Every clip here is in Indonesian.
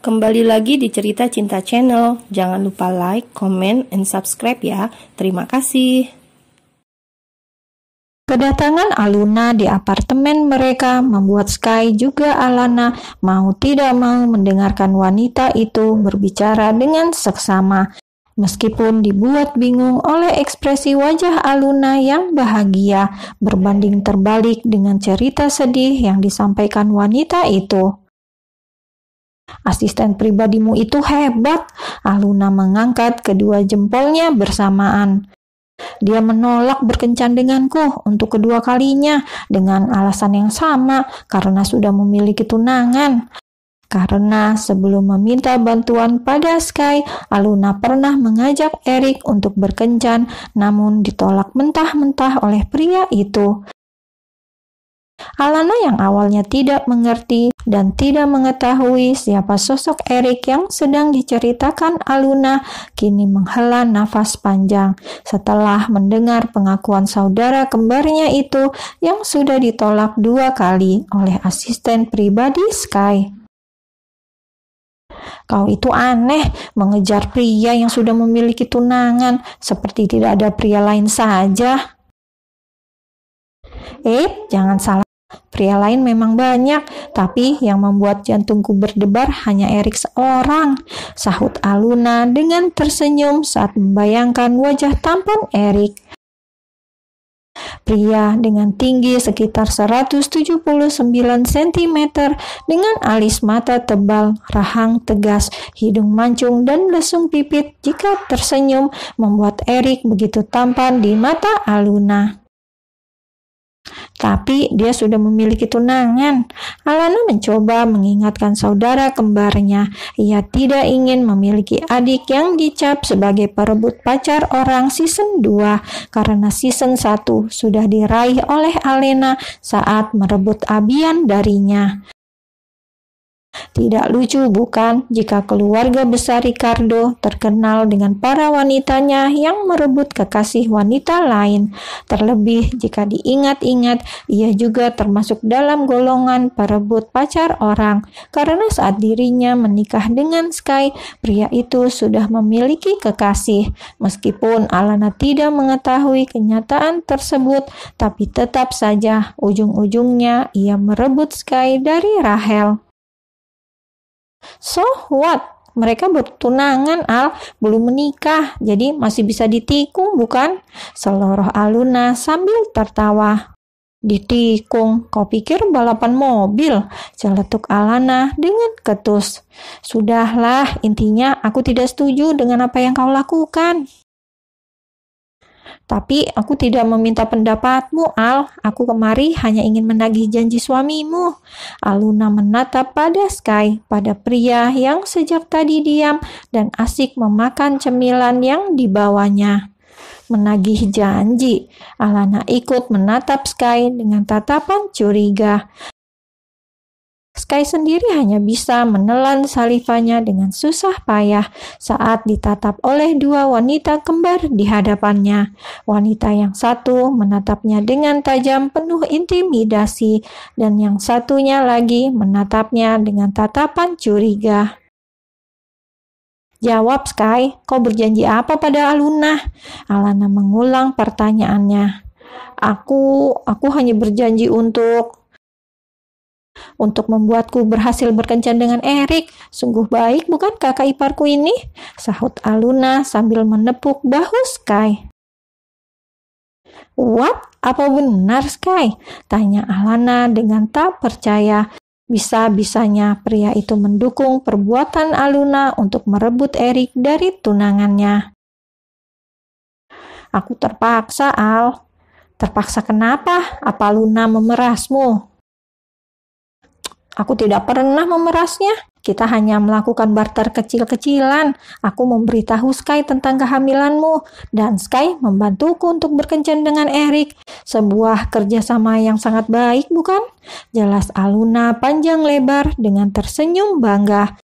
Kembali lagi di Cerita Cinta Channel. Jangan lupa like, comment, and subscribe ya. Terima kasih. Kedatangan Aluna di apartemen mereka membuat Sky juga Alana mau tidak mau mendengarkan wanita itu berbicara dengan seksama. Meskipun dibuat bingung oleh ekspresi wajah Aluna yang bahagia berbanding terbalik dengan cerita sedih yang disampaikan wanita itu. Asisten pribadimu itu hebat. Aluna mengangkat kedua jempolnya bersamaan. Dia menolak berkencan denganku untuk kedua kalinya dengan alasan yang sama karena sudah memiliki tunangan. Karena sebelum meminta bantuan pada Sky, Aluna pernah mengajak Eric untuk berkencan, namun ditolak mentah-mentah oleh pria itu. Alana yang awalnya tidak mengerti dan tidak mengetahui siapa sosok Eric yang sedang diceritakan Aluna, kini menghela nafas panjang setelah mendengar pengakuan saudara kembarnya itu yang sudah ditolak 2 kali oleh asisten pribadi Sky. Kau itu aneh, mengejar pria yang sudah memiliki tunangan seperti tidak ada pria lain saja. Jangan salah. Pria lain memang banyak, tapi yang membuat jantungku berdebar hanya Eric seorang, sahut Aluna dengan tersenyum saat membayangkan wajah tampan Eric. Pria dengan tinggi sekitar 179 cm dengan alis mata tebal, rahang tegas, hidung mancung dan lesung pipit jika tersenyum membuat Eric begitu tampan di mata Aluna. Tapi dia sudah memiliki tunangan. Alana mencoba mengingatkan saudara kembarnya. Ia tidak ingin memiliki adik yang dicap sebagai perebut pacar orang season 2 karena season 1 sudah diraih oleh Alena saat merebut Abian darinya. Tidak lucu bukan jika keluarga besar Ricardo terkenal dengan para wanitanya yang merebut kekasih wanita lain. Terlebih jika diingat-ingat ia juga termasuk dalam golongan perebut pacar orang karena saat dirinya menikah dengan Sky, pria itu sudah memiliki kekasih. Meskipun Alana tidak mengetahui kenyataan tersebut, tapi tetap saja ujung-ujungnya ia merebut Sky dari Rahel. So what? Mereka bertunangan, Al, belum menikah, jadi masih bisa ditikung, bukan? Seloroh Aluna sambil tertawa. Ditikung, kau pikir balapan mobil? Celetuk Alana dengan ketus. Sudahlah, intinya aku tidak setuju dengan apa yang kau lakukan. Tapi aku tidak meminta pendapatmu, Al. Aku kemari hanya ingin menagih janji suamimu. Aluna menatap pada Sky, pada pria yang sejak tadi diam dan asik memakan cemilan yang dibawanya. Menagih janji. Alana ikut menatap Sky dengan tatapan curiga. Sky sendiri hanya bisa menelan salivanya dengan susah payah saat ditatap oleh 2 wanita kembar di hadapannya. Wanita yang satu menatapnya dengan tajam penuh intimidasi dan yang satunya lagi menatapnya dengan tatapan curiga. Jawab Sky, kau berjanji apa pada Aluna? Alana mengulang pertanyaannya. Aku hanya berjanji untuk membuatku berhasil berkencan dengan Eric. Sungguh baik bukan kakak iparku ini? Sahut Aluna sambil menepuk bahu Sky. What? Apa benar Sky? Tanya Alana dengan tak percaya. Bisa-bisanya pria itu mendukung perbuatan Aluna untuk merebut Eric dari tunangannya. Aku terpaksa, Al. Terpaksa kenapa? Apa Aluna memerasmu? Aku tidak pernah memerasnya. Kita hanya melakukan barter kecil-kecilan. Aku memberitahu Sky tentang kehamilanmu, dan Sky membantuku untuk berkencan dengan Eric. Sebuah kerjasama yang sangat baik, bukan? Jelas Aluna panjang lebar dengan tersenyum bangga.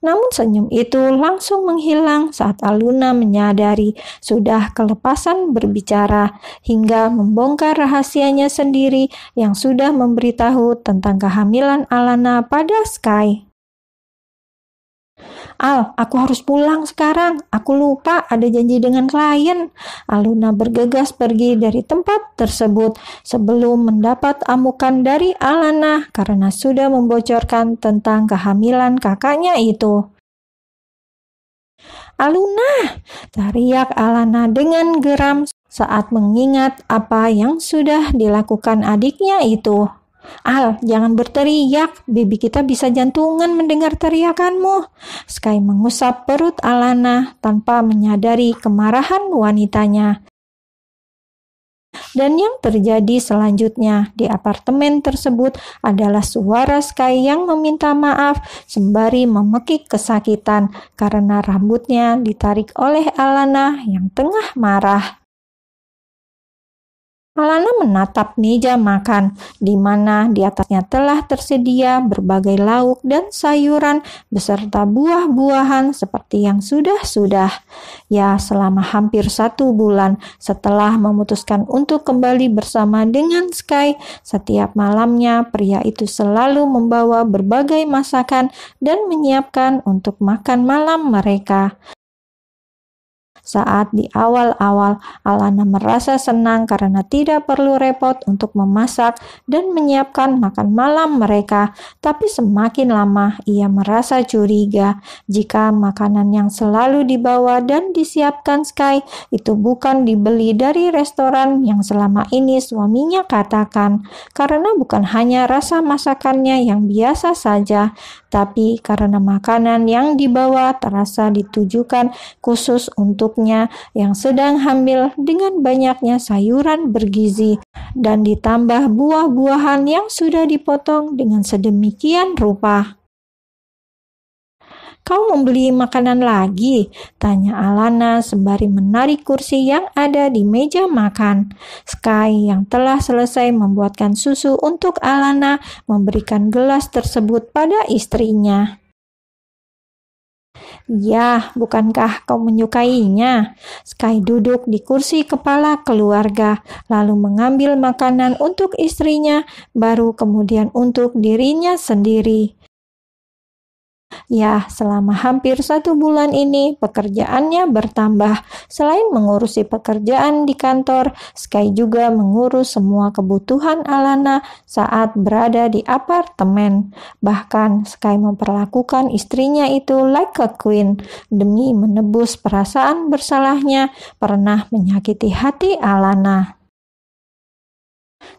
Namun senyum itu langsung menghilang saat Aluna menyadari sudah kelepasan berbicara hingga membongkar rahasianya sendiri yang sudah memberitahu tentang kehamilan Alana pada Sky. Al, aku harus pulang sekarang. Aku lupa ada janji dengan klien. Aluna bergegas pergi dari tempat tersebut sebelum mendapat amukan dari Alana karena sudah membocorkan tentang kehamilan kakaknya itu. Aluna, teriak Alana dengan geram saat mengingat apa yang sudah dilakukan adiknya itu. Al, jangan berteriak, baby kita bisa jantungan mendengar teriakanmu. Sky mengusap perut Alana tanpa menyadari kemarahan wanitanya. Dan yang terjadi selanjutnya di apartemen tersebut adalah suara Sky yang meminta maaf sembari memekik kesakitan karena rambutnya ditarik oleh Alana yang tengah marah. Alana menatap meja makan, di mana di atasnya telah tersedia berbagai lauk dan sayuran beserta buah-buahan seperti yang sudah-sudah. Ya, selama hampir 1 bulan setelah memutuskan untuk kembali bersama dengan Sky, setiap malamnya pria itu selalu membawa berbagai masakan dan menyiapkan untuk makan malam mereka. Saat di awal-awal, Alana merasa senang karena tidak perlu repot untuk memasak dan menyiapkan makan malam mereka. Tapi semakin lama, ia merasa curiga jika makanan yang selalu dibawa dan disiapkan Sky itu bukan dibeli dari restoran yang selama ini suaminya katakan. Karena bukan hanya rasa masakannya yang biasa saja, tapi karena makanan yang dibawa terasa ditujukan khusus untuknya yang sedang hamil dengan banyaknya sayuran bergizi dan ditambah buah-buahan yang sudah dipotong dengan sedemikian rupa. Kau membeli makanan lagi? Tanya Alana sembari menarik kursi yang ada di meja makan. Sky yang telah selesai membuatkan susu untuk Alana memberikan gelas tersebut pada istrinya. Ya, bukankah kau menyukainya? Sky duduk di kursi kepala keluarga, lalu mengambil makanan untuk istrinya, baru kemudian untuk dirinya sendiri. Ya, selama hampir 1 bulan ini pekerjaannya bertambah. Selain mengurusi pekerjaan di kantor, Sky juga mengurus semua kebutuhan Alana saat berada di apartemen. Bahkan Sky memperlakukan istrinya itu like a queen demi menebus perasaan bersalahnya pernah menyakiti hati Alana.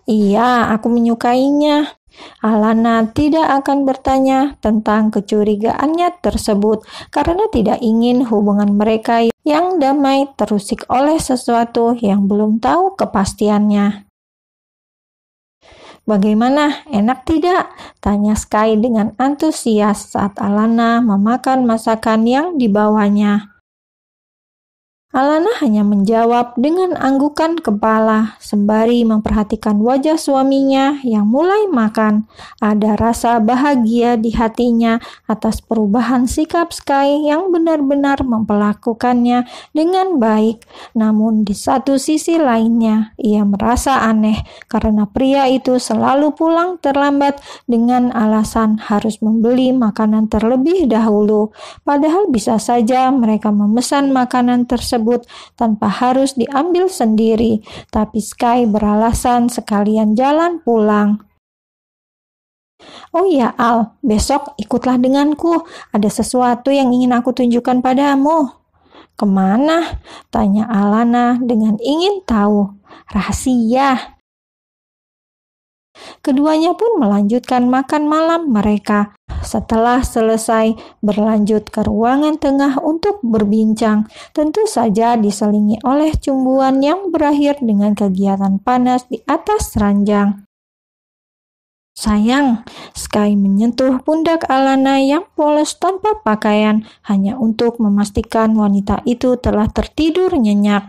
Iya, aku menyukainya. Alana tidak akan bertanya tentang kecurigaannya tersebut karena tidak ingin hubungan mereka yang damai terusik oleh sesuatu yang belum tahu kepastiannya. Bagaimana, enak tidak? Tanya Sky dengan antusias saat Alana memakan masakan yang dibawanya. Alana hanya menjawab dengan anggukan kepala sembari memperhatikan wajah suaminya yang mulai makan. Ada rasa bahagia di hatinya atas perubahan sikap Sky yang benar-benar memperlakukannya dengan baik. Namun di satu sisi lainnya, ia merasa aneh karena pria itu selalu pulang terlambat dengan alasan harus membeli makanan terlebih dahulu. Padahal bisa saja mereka memesan makanan tersebut tanpa harus diambil sendiri, tapi Sky beralasan sekalian jalan pulang. Oh ya Al, besok ikutlah denganku, ada sesuatu yang ingin aku tunjukkan padamu. Kemana? Tanya Alana dengan ingin tahu. Rahasia. Keduanya pun melanjutkan makan malam mereka. Setelah selesai, berlanjut ke ruangan tengah untuk berbincang, tentu saja diselingi oleh cumbuan yang berakhir dengan kegiatan panas di atas ranjang. Sayang, Sky menyentuh pundak Alana yang polos tanpa pakaian hanya untuk memastikan wanita itu telah tertidur nyenyak.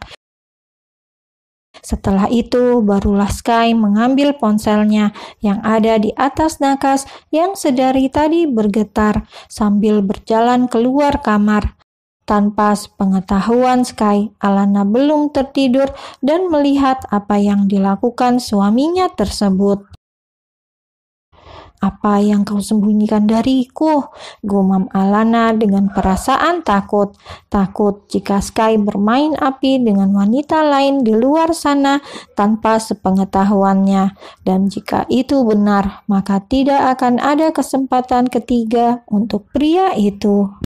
Setelah itu, barulah Sky mengambil ponselnya yang ada di atas nakas yang sedari tadi bergetar sambil berjalan keluar kamar. Tanpa sepengetahuan Sky, Alana belum tertidur dan melihat apa yang dilakukan suaminya tersebut. "Apa yang kau sembunyikan dariku?" gumam Alana dengan perasaan takut. Takut jika Sky bermain api dengan wanita lain di luar sana tanpa sepengetahuannya. Dan jika itu benar, maka tidak akan ada kesempatan ketiga untuk pria itu.